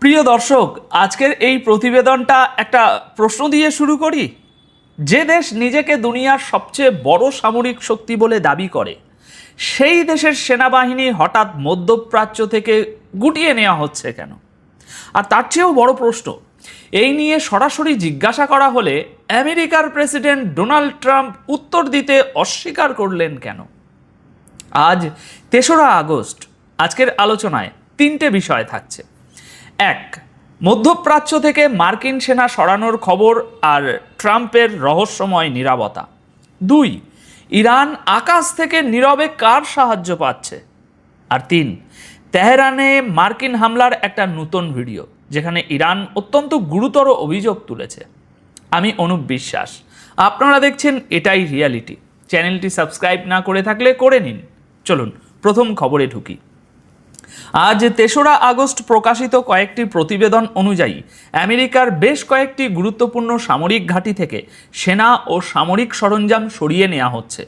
প্রিয় দর্শক, আজকের এই প্রতিবেদনটা একটা প্রশ্ন দিয়ে শুরু করি। যে দেশ নিজেকে দুনিয়ার সবচেয়ে বড় সামরিক শক্তি বলে দাবি করে, সেই দেশের সেনাবাহিনী হঠাৎ মধ্যপ্রাচ্য থেকে গুটিয়ে নেওয়া হচ্ছে কেন? আর তার চেয়েও বড় প্রশ্ন, এই নিয়ে সরাসরি জিজ্ঞাসা করা হলে আমেরিকার প্রেসিডেন্ট ডোনাল্ড ট্রাম্প উত্তর দিতে অস্বীকার করলেন কেন? আজ ৩রা আগস্ট। আজকের আলোচনায় ৩টে বিষয় থাকছে। ১, মধ্যপ্রাচ্য থেকে মার্কিন সেনা সরানোর খবর আর ট্রাম্পের রহস্যময় নীরবতা। ২, ইরান আকাশ থেকে নীরবে কার সাহায্য পাচ্ছে। আর ৩, তেহরানে মার্কিন হামলার একটা নতুন ভিডিও, যেখানে ইরান অত্যন্ত গুরুতর অভিযোগ তুলেছে। আমি অনুপ বিশ্বাস, আপনারা দেখছেন এটাই রিয়ালিটি। চ্যানেলটি সাবস্ক্রাইব না করে থাকলে করে নিন। চলুন প্রথম খবরে ঢুকি। আজ ৩রা আগস্ট প্রকাশিত কয়েকটি প্রতিবেদন অনুযায়ী আমেরিকার বেশ কয়েকটি গুরুত্বপূর্ণ সামরিক ঘাঁটি থেকে সেনা ও সামরিক সরঞ্জাম সরিয়ে নেওয়া হচ্ছে।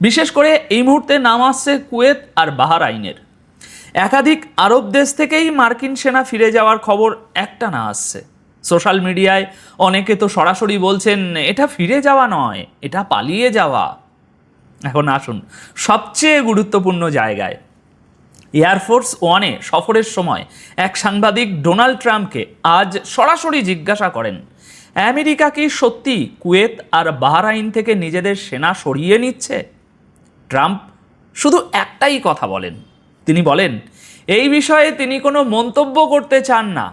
বিশেষ করে এই মুহূর্তে নাম আসছে কুয়েত আর বাহরাইনের। একাধিক আরব দেশ থেকেই মার্কিন সেনা ফিরে যাওয়ার খবর একটানা আসছে। সোশ্যাল মিডিয়ায় অনেকে তো সরাসরি বলছেন এটা ফিরে যাওয়া নয়, এটা পালিয়ে যাওয়া। এখন আসুন সবচেয়ে গুরুত্বপূর্ণ জায়গায়। এয়ারফোর্স ওয়ানে সফরের সময় এক সাংবাদিক ডোনাল্ড ট্রাম্পকে আজ সরাসরি জিজ্ঞাসা করেন, আমেরিকা কি সত্যি কুয়েত আর বাহরাইন থেকে নিজেদের সেনা সরিয়ে নিচ্ছে? ট্রাম্প শুধু একটাই কথা বলেন। তিনি বলেন এই বিষয়ে তিনি কোনো মন্তব্য করতে চান না।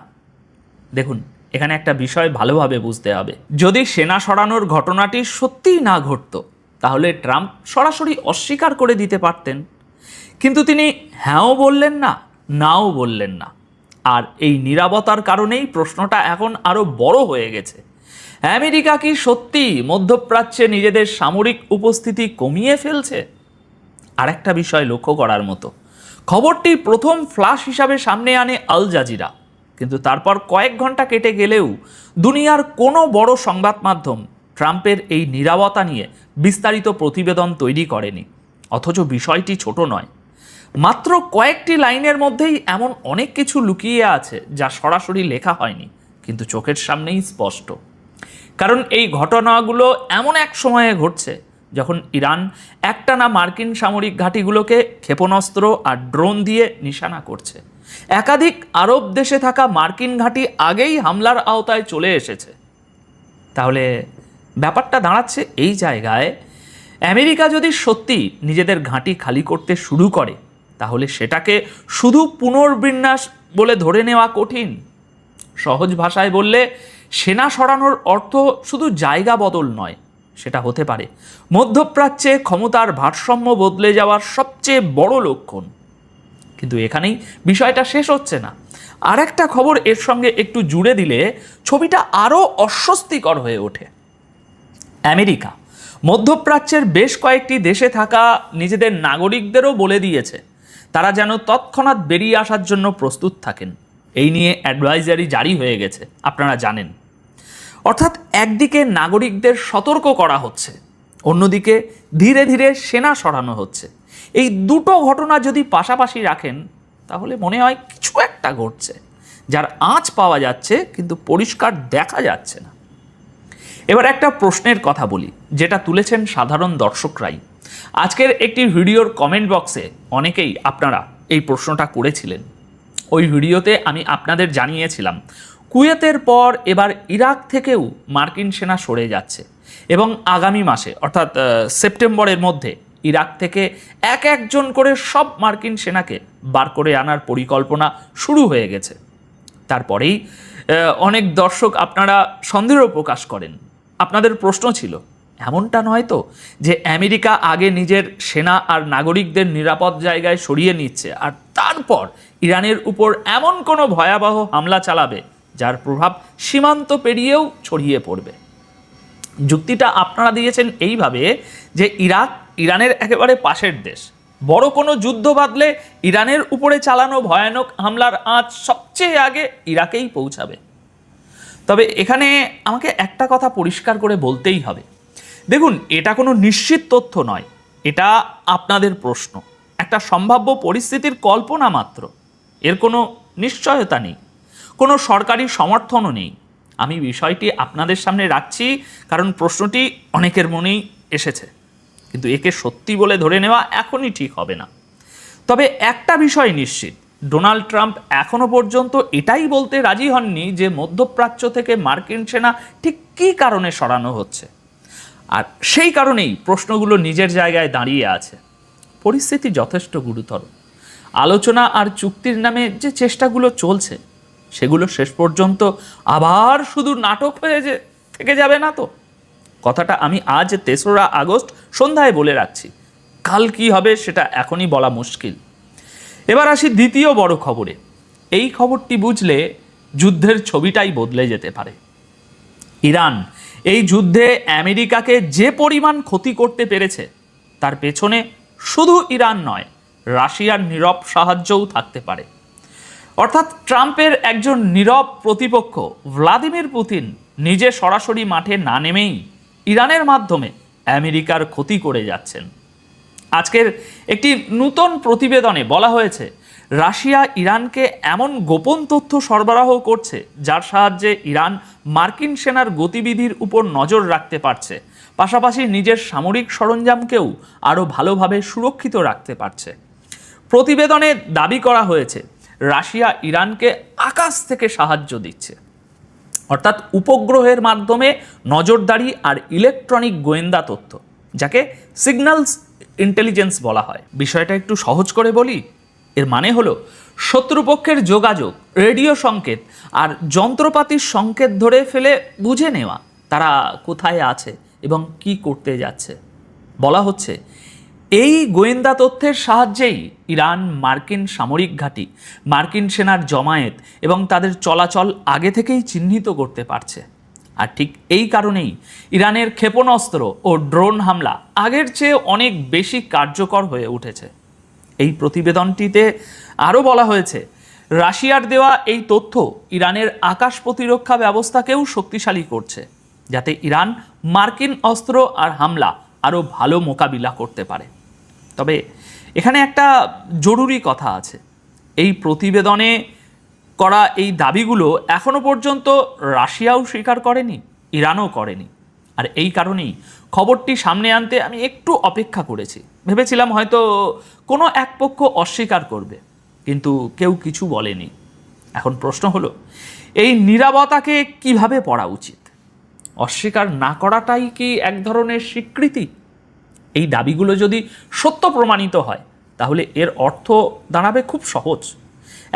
দেখুন, এখানে একটা বিষয় ভালোভাবে বুঝতে হবে। যদি সেনা সরানোর ঘটনাটি সত্যিই না ঘটতো, তাহলে ট্রাম্প সরাসরি অস্বীকার করে দিতে পারতেন। কিন্তু তিনি হ্যাঁও বললেন না, নাও বললেন না। আর এই নীরবতার কারণেই প্রশ্নটা এখন আরও বড় হয়ে গেছে। আমেরিকা কি সত্যি মধ্যপ্রাচ্যে নিজেদের সামরিক উপস্থিতি কমিয়ে ফেলছে? আরেকটা বিষয় লক্ষ্য করার মতো, খবরটি প্রথম ফ্ল্যাশ হিসাবে সামনে আনে আল জাজিরা, কিন্তু তারপর কয়েক ঘন্টা কেটে গেলেও দুনিয়ার কোনো বড় সংবাদ মাধ্যম ট্রাম্পের এই নীরবতা নিয়ে বিস্তারিত প্রতিবেদন তৈরি করেনি। অথচ বিষয়টি ছোট নয়। মাত্র কয়েকটি লাইনের মধ্যেই এমন অনেক কিছু লুকিয়ে আছে যা সরাসরি লেখা হয়নি, কিন্তু চোখের সামনেই স্পষ্ট। কারণ এই ঘটনাগুলো এমন এক সময়ে ঘটছে যখন ইরান একটানা মার্কিন সামরিক ঘাঁটিগুলোকে ক্ষেপণাস্ত্র আর ড্রোন দিয়ে নিশানা করছে। একাধিক আরব দেশে থাকা মার্কিন ঘাঁটি আগেই হামলার আওতায় চলে এসেছে। তাহলে ব্যাপারটা দাঁড়াচ্ছে এই জায়গায়, আমেরিকা যদি সত্যি নিজেদের ঘাঁটি খালি করতে শুরু করে, তাহলে সেটাকে শুধু পুনর্বিন্যাস বলে ধরে নেওয়া কঠিন। সহজ ভাষায় বললে, সেনা সরানোর অর্থ শুধু জায়গা বদল নয়, সেটা হতে পারে মধ্যপ্রাচ্যে ক্ষমতার ভারসাম্য বদলে যাওয়ার সবচেয়ে বড় লক্ষণ। কিন্তু এখানেই বিষয়টা শেষ হচ্ছে না। আর একটা খবর এর সঙ্গে একটু জুড়ে দিলে ছবিটা আরও অস্বস্তিকর হয়ে ওঠে। আমেরিকা মধ্যপ্রাচ্যের বেশ কয়েকটি দেশে থাকা নিজেদের নাগরিকদেরও বলে দিয়েছে তারা যেন তৎক্ষণাৎ বেরিয়ে আসার জন্য প্রস্তুত থাকেন। এই নিয়ে অ্যাডভাইজারি জারি হয়ে গেছে, আপনারা জানেন। অর্থাৎ একদিকে নাগরিকদের সতর্ক করা হচ্ছে, অন্যদিকে ধীরে ধীরে সেনা সরানো হচ্ছে। এই দুটো ঘটনা যদি পাশাপাশি রাখেন, তাহলে মনে হয় কিছু একটা ঘটছে, যার আঁচ পাওয়া যাচ্ছে কিন্তু পরিষ্কার দেখা যাচ্ছে না। এবার একটা প্রশ্নের কথা বলি, যেটা তুলেছেন সাধারণ দর্শকরাই। আজকের একটি ভিডিওর কমেন্ট বক্সে অনেকেই আপনারা এই প্রশ্নটা করেছিলেন। ওই ভিডিওতে আমি আপনাদের জানিয়েছিলাম কুয়েতের পর এবার ইরাক থেকেও মার্কিন সেনা সরে যাচ্ছে এবং আগামী মাসে অর্থাৎ সেপ্টেম্বরের মধ্যে ইরাক থেকে একজন করে সব মার্কিন সেনাকে বার করে আনার পরিকল্পনা শুরু হয়ে গেছে। তারপরেই অনেক দর্শক আপনারা সন্দেহ প্রকাশ করেন। আপনাদের প্রশ্ন ছিল, এমনটা নয় তো যে আমেরিকা আগে নিজের সেনা আর নাগরিকদের নিরাপদ জায়গায় সরিয়ে নিচ্ছে আর তারপর ইরানের উপর এমন কোনো ভয়াবহ হামলা চালাবে যার প্রভাব সীমান্ত পেরিয়েও ছড়িয়ে পড়বে? যুক্তিটা আপনারা দিয়েছেন এইভাবে যে ইরানের একেবারে পাশের দেশ, বড় কোনো যুদ্ধ বাঁধলে ইরানের উপরে চালানো ভয়ানক হামলার আঁচ সবচেয়ে আগে ইরাকেই পৌঁছাবে। তবে এখানে আমাকে একটা কথা পরিষ্কার করে বলতেই হবে। দেখুন, এটা কোনো নিশ্চিত তথ্য নয়, এটা আপনাদের প্রশ্ন, একটা সম্ভাব্য পরিস্থিতির কল্পনা মাত্র। এর কোনো নিশ্চয়তা নেই। কোনো সরকারি সমর্থনও নেই। আমি বিষয়টি আপনাদের সামনে রাখছি কারণ প্রশ্নটি অনেকের মনেই এসেছে, কিন্তু একে সত্যি বলে ধরে নেওয়া এখনই ঠিক হবে না। তবে একটা বিষয় নিশ্চিত, ডোনাল্ড ট্রাম্প এখনো পর্যন্ত এটাই বলতে রাজি হননি যে মধ্যপ্রাচ্য থেকে মার্কিন সেনা ঠিক কী কারণে সরানো হচ্ছে। আর সেই কারণেই প্রশ্নগুলো নিজের জায়গায় দাঁড়িয়ে আছে। পরিস্থিতি যথেষ্ট গুরুতর। আলোচনা আর চুক্তির নামে যে চেষ্টাগুলো চলছে সেগুলো শেষ পর্যন্ত আবার শুধু নাটক হয়ে থেকে যাবে না তো? কথাটা আমি আজ 3রা আগস্ট সন্ধ্যায় বলে রাখছি, কাল কি হবে সেটা এখনই বলা মুশকিল। এবার আসি দ্বিতীয় বড় খবরে। এই খবরটি বুঝলে যুদ্ধের ছবিটাই বদলে যেতে পারে। ইরান এই যুদ্ধে আমেরিকাকে যে পরিমাণ ক্ষতি করতে পেরেছে তার পেছনে শুধু ইরান নয়, রাশিয়ার নীরব সাহায্যও থাকতে পারে। অর্থাৎ ট্রাম্পের একজন নীরব প্রতিপক্ষ ভ্লাদিমির পুতিন নিজে সরাসরি মাঠে না নেমেই ইরানের মাধ্যমে আমেরিকার ক্ষতি করে যাচ্ছেন। আজকের একটি নতুন প্রতিবেদনে বলা হয়েছে রাশিয়া ইরানকে এমন গোপন তথ্য সরবরাহ করছে যার সাহায্যে ইরান মার্কিন সেনার গতিবিধির উপর নজর রাখতে পারছে, পাশাপাশি নিজের সামরিক সরঞ্জামকেও আরও ভালোভাবে সুরক্ষিত রাখতে পারছে। প্রতিবেদনে দাবি করা হয়েছে রাশিয়া ইরানকে আকাশ থেকে সাহায্য দিচ্ছে, অর্থাৎ উপগ্রহের মাধ্যমে নজরদারি আর ইলেকট্রনিক গোয়েন্দা তথ্য, যাকে সিগন্যালস ইন্টেলিজেন্স বলা হয়। বিষয়টা একটু সহজ করে বলি, এর মানে হলো শত্রুপক্ষের যোগাযোগ, রেডিও সংকেত আর যন্ত্রপাতির সংকেত ধরে ফেলে বুঝে নেওয়া তারা কোথায় আছে এবং কি করতে যাচ্ছে। বলা হচ্ছে এই গোয়েন্দা তথ্যের সাহায্যেই ইরান মার্কিন সামরিক ঘাঁটি, মার্কিন সেনার জমায়েত এবং তাদের চলাচল আগে থেকেই চিহ্নিত করতে পারছে। আর ঠিক এই কারণেই ইরানের ক্ষেপণাস্ত্র ও ড্রোন হামলা আগের চেয়ে অনেক বেশি কার্যকর হয়ে উঠেছে। এই প্রতিবেদনটিতে আরও বলা হয়েছে রাশিয়ার দেওয়া এই তথ্য ইরানের আকাশ প্রতিরক্ষা ব্যবস্থাকেও শক্তিশালী করছে, যাতে ইরান মার্কিন অস্ত্র আর হামলা আরও ভালো মোকাবিলা করতে পারে। তবে এখানে একটা জরুরি কথা আছে, এই প্রতিবেদনে করা এই দাবিগুলো এখনো পর্যন্ত রাশিয়াও স্বীকার করেনি, ইরানও করেনি। আর এই কারণেই খবরটি সামনে আনতে আমি একটু অপেক্ষা করেছি। ভেবেছিলাম হয়তো কোনো এক পক্ষ অস্বীকার করবে, কিন্তু কেউ কিছু বলেনি। এখন প্রশ্ন হলো এই নীরবতাকে কিভাবে পড়া উচিত? অস্বীকার না করাটাই কি এক ধরনের স্বীকৃতি? এই দাবিগুলো যদি সত্য প্রমাণিত হয় তাহলে এর অর্থ দাঁড়াবে খুব সহজ।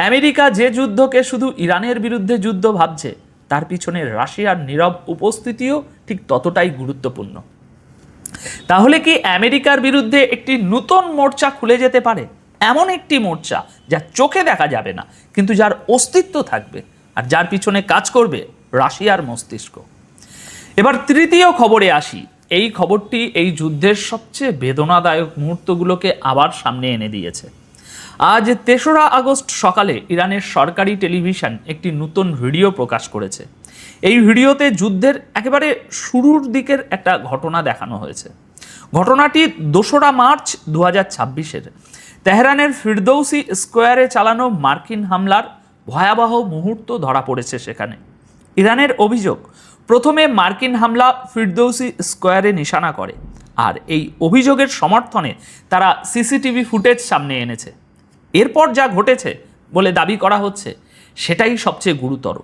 আমেরিকা যে যুদ্ধকে শুধু ইরানের বিরুদ্ধে যুদ্ধ ভাবছে তার পিছনে রাশিয়ার নীরব উপস্থিতিও ঠিক ততটাই গুরুত্বপূর্ণ। তাহলে কি আমেরিকার বিরুদ্ধে একটি নতুন মোর্চা খুলে যেতে পারে? এমন একটি মোর্চা যা চোখে দেখা যাবে না, কিন্তু যার অস্তিত্ব থাকবে আর যার পিছনে কাজ করবে রাশিয়ার মস্তিষ্ক। এবার তৃতীয় খবরে আসি। এই খবরটি এই যুদ্ধের সবচেয়ে বেদনাদায়ক মুহূর্তগুলোকে আবার সামনে এনে দিয়েছে। আজ 3রা আগস্ট সকালে ইরানের সরকারি টেলিভিশন একটি নতুন ভিডিও প্রকাশ করেছে। এই ভিডিওতে যুদ্ধের একেবারে শুরুর দিকের একটা ঘটনা দেখানো হয়েছে। ঘটনাটি 2রা মার্চ 2026-এর তেহরানের ফিরদৌসি স্কোয়ারে চালানো মার্কিন হামলার ভয়াবহ মুহূর্ত ধরা পড়েছে সেখানে। ইরানের অভিযোগ, প্রথমে মার্কিন হামলা ফিরদৌসি স্কোয়ারে নিশানা করে, আর এই অভিযোগের সমর্থনে তারা সিসিটিভি ফুটেজ সামনে এনেছে। এরপর যা ঘটেছে বলে দাবি করা হচ্ছে সেটাই সবচেয়ে গুরুতর।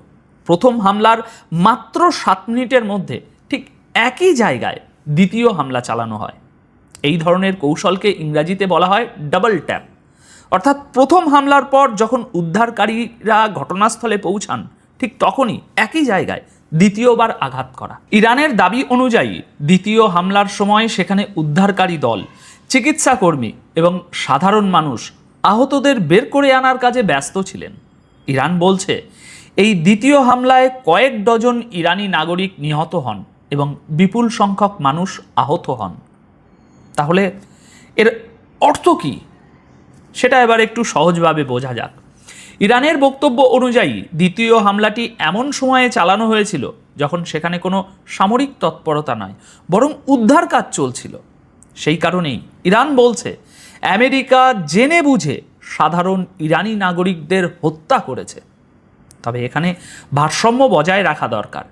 প্রথম হামলার মাত্র 7 মিনিটের মধ্যে ঠিক একই জায়গায় দ্বিতীয় হামলা চালানো হয়। এই ধরনের কৌশলকে ইংরাজিতে বলা হয় ডাবল ট্যাপ। অর্থাৎ প্রথম হামলার পর যখন উদ্ধারকারীরা ঘটনাস্থলে পৌঁছান ঠিক তখনই একই জায়গায় দ্বিতীয়বার আঘাত করা। ইরানের দাবি অনুযায়ী দ্বিতীয় হামলার সময় সেখানে উদ্ধারকারী দল, চিকিৎসা কর্মী এবং সাধারণ মানুষ আহতদের বের করে আনার কাজে ব্যস্ত ছিলেন। ইরান বলছে এই দ্বিতীয় হামলায় কয়েক ডজন ইরানি নাগরিক নিহত হন এবং বিপুল সংখ্যক মানুষ আহত হন। তাহলে এর অর্থ কী সেটা এবার একটু সহজভাবে বোঝা যাক। ইরানের বক্তব্য অনুযায়ী দ্বিতীয় হামলাটি এমন সময়ে চালানো হয়েছিল যখন সেখানে কোনো সামরিক তৎপরতা নয়, বরং উদ্ধার কাজ চলছিল। সেই কারণেই ইরান বলছে আমেরিকা জেনে বুঝে সাধারণ ইরানি নাগরিকদের হত্যা করেছে। তবে এখানে ভারসাম্য বজায় রাখা দরকার।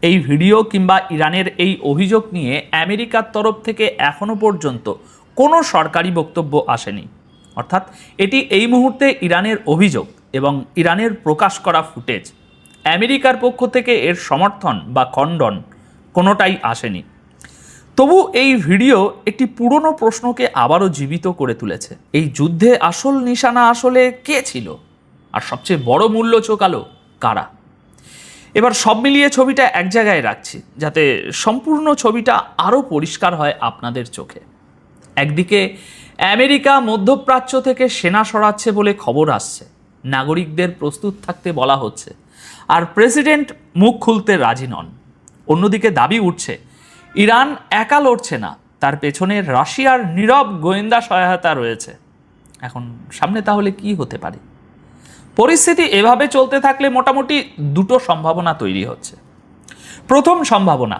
এই ভিডিও কিংবা ইরানের এই অভিযোগ নিয়ে আমেরিকার তরফ থেকে এখনও পর্যন্ত কোনো সরকারি বক্তব্য আসেনি। অর্থাৎ এটি এই মুহূর্তে ইরানের অভিযোগ এবং ইরানের প্রকাশ করা ফুটেজ। আমেরিকার পক্ষ থেকে এর সমর্থন বা খণ্ডন কোনোটাই আসেনি। তবু এই ভিডিও একটি পুরনো প্রশ্নকে আবারও জীবিত করে তুলেছে। এই যুদ্ধে আসল নিশানা আসলে কে ছিল, আর সবচেয়ে বড় মূল্য চোকালো কারা? এবার সব মিলিয়ে ছবিটা এক জায়গায় রাখছি যাতে সম্পূর্ণ ছবিটা আরও পরিষ্কার হয় আপনাদের চোখে। একদিকে আমেরিকা মধ্যপ্রাচ্য থেকে সেনা সরাচ্ছে বলে খবর আসছে, নাগরিকদের প্রস্তুত থাকতে বলা হচ্ছে, আর প্রেসিডেন্ট মুখ খুলতে রাজি নন। অন্যদিকে দাবি উঠছে ইরান একা লড়ছে না, তার পেছনে রাশিয়ার নীরব গোয়েন্দা সহায়তা রয়েছে। এখন সামনে তাহলে কি হতে পারে? পরিস্থিতি এভাবে চলতে থাকলে মোটামুটি দুটো সম্ভাবনা তৈরি হচ্ছে। প্রথম সম্ভাবনা,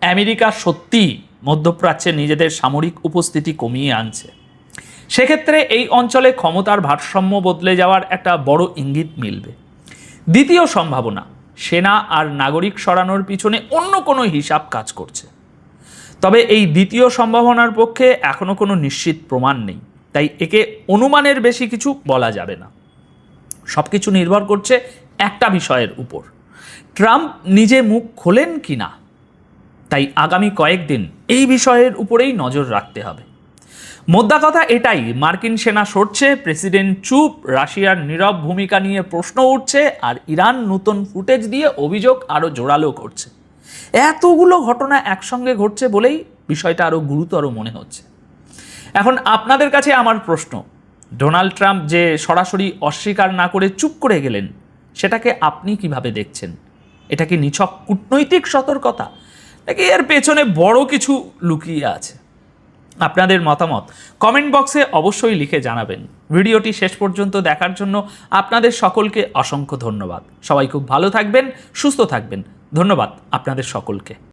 আমেরিকা সত্যিই মধ্যপ্রাচ্যে নিজেদের সামরিক উপস্থিতি কমিয়ে আনছে। সেক্ষেত্রে এই অঞ্চলে ক্ষমতার ভারসাম্য বদলে যাওয়ার একটা বড় ইঙ্গিত মিলবে। দ্বিতীয় সম্ভাবনা, সেনা আর নাগরিক সরানোর পিছনে অন্য কোনো হিসাব কাজ করছে। তবে এই দ্বিতীয় সম্ভাবনার পক্ষে এখনও কোনো নিশ্চিত প্রমাণ নেই, তাই একে অনুমানের বেশি কিছু বলা যাবে না। সব কিছু নির্ভর করছে একটা বিষয়ের উপর, ট্রাম্প নিজে মুখ খোলেন কি না। তাই আগামী কয়েকদিন এই বিষয়ের উপরেই নজর রাখতে হবে। মোদ্দা কথা এটাই, মার্কিন সেনা সরছে, প্রেসিডেন্ট চুপ, রাশিয়ার নীরব ভূমিকা নিয়ে প্রশ্ন উঠছে, আর ইরান নতুন ফুটেজ দিয়ে অভিযোগ আরও জোরালো করছে। এতগুলো ঘটনা একসঙ্গে ঘটছে বলেই বিষয়টা আরও গুরুতর মনে হচ্ছে। এখন আপনাদের কাছে আমার প্রশ্ন, ডোনাল্ড ট্রাম্প যে সরাসরি অস্বীকার না করে চুপ করে গেলেন, সেটাকে আপনি কিভাবে দেখছেন? এটা কি নিছক কূটনৈতিক সতর্কতা, নাকি এর পেছনে বড় কিছু লুকিয়ে আছে? আপনাদের মতামত কমেন্ট বক্সে অবশ্যই লিখে জানাবেন। ভিডিওটি শেষ পর্যন্ত দেখার জন্য আপনাদের সকলকে অসংখ্য ধন্যবাদ। সবাই খুব ভালো থাকবেন, সুস্থ থাকবেন। ধন্যবাদ আপনাদের সকলকে।